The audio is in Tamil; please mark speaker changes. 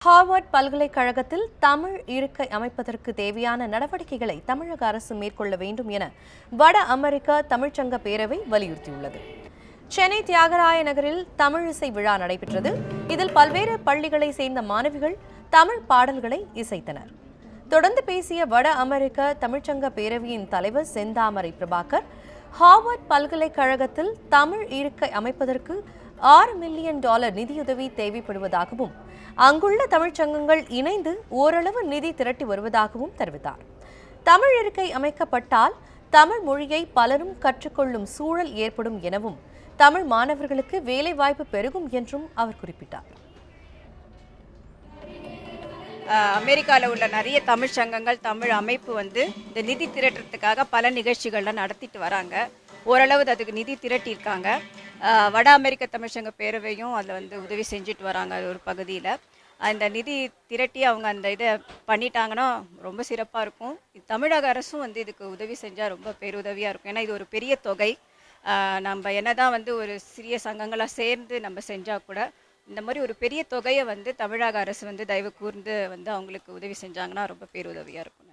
Speaker 1: ஹார்வர்ட் பல்கலைக்கழகத்தில் தமிழ் இருக்கை அமைப்பதற்கு தேவையான நடவடிக்கைகளை தமிழக அரசு மேற்கொள்ள வேண்டும் என வட அமெரிக்க தமிழ்ச்சங்க பேரவை வலியுறுத்தியுள்ளது. சென்னை தியாகராய நகரில் தமிழிசை விழா நடைபெற்றது. இதில் பல்வேறு பள்ளிகளை சேர்ந்த மாணவிகள் தமிழ் பாடல்களை இசைத்தனர். தொடர்ந்து பேசிய வட அமெரிக்க தமிழ்ச்சங்க பேரவையின் தலைவர் செந்தாமரை பிரபாகர், ஹார்வர்ட் பல்கலைக்கழகத்தில் தமிழ் இருக்கை அமைப்பதற்கு $6 மில்லியன் நிதியுதவி தேவைப்படுவதாகவும் அங்குள்ள தமிழ்ச்சங்கங்கள் இணைந்து ஓரளவு நிதி திரட்டி வருவதாகவும் தெரிவித்தார். தமிழ் இருக்கை அமைக்கப்பட்டால் தமிழ் மொழியை பலரும் கற்றுக்கொள்ளும் சூழல் ஏற்படும் எனவும் தமிழ் மாணவர்களுக்கு வேலைவாய்ப்பு பெருகும் என்றும் அவர் குறிப்பிட்டார்.
Speaker 2: அமெரிக்காவில் உள்ள நிறைய தமிழ் சங்கங்கள் தமிழ் அமைப்பு இந்த நிதி திரட்டுறதுக்காக பல நிகழ்ச்சிகள்லாம் நடத்திட்டு வராங்க. ஓரளவு அதுக்கு நிதி திரட்டியிருக்காங்க. வட அமெரிக்க தமிழ்ச்சங்க பேரவையும் அதில் உதவி செஞ்சுட்டு வராங்க. அது ஒரு பகுதியில் அந்த நிதி திரட்டி அவங்க அந்த இதை பண்ணிட்டாங்கன்னா ரொம்ப சிறப்பாக இருக்கும். தமிழக அரசும் இதுக்கு உதவி செஞ்சால் ரொம்ப பேருதவியாக இருக்கும். ஏன்னா இது ஒரு பெரிய தொகை. நம்ம என்னதான் ஒரு சிறிய சங்கங்களாக சேர்ந்து நம்ம செஞ்சால் கூட இந்த மாதிரி ஒரு பெரிய தொகையை தமிழக அரசு தயவு கூர்ந்து அவங்களுக்கு உதவி செஞ்சாங்கன்னா ரொம்ப பேருதவியாக இருக்கும்.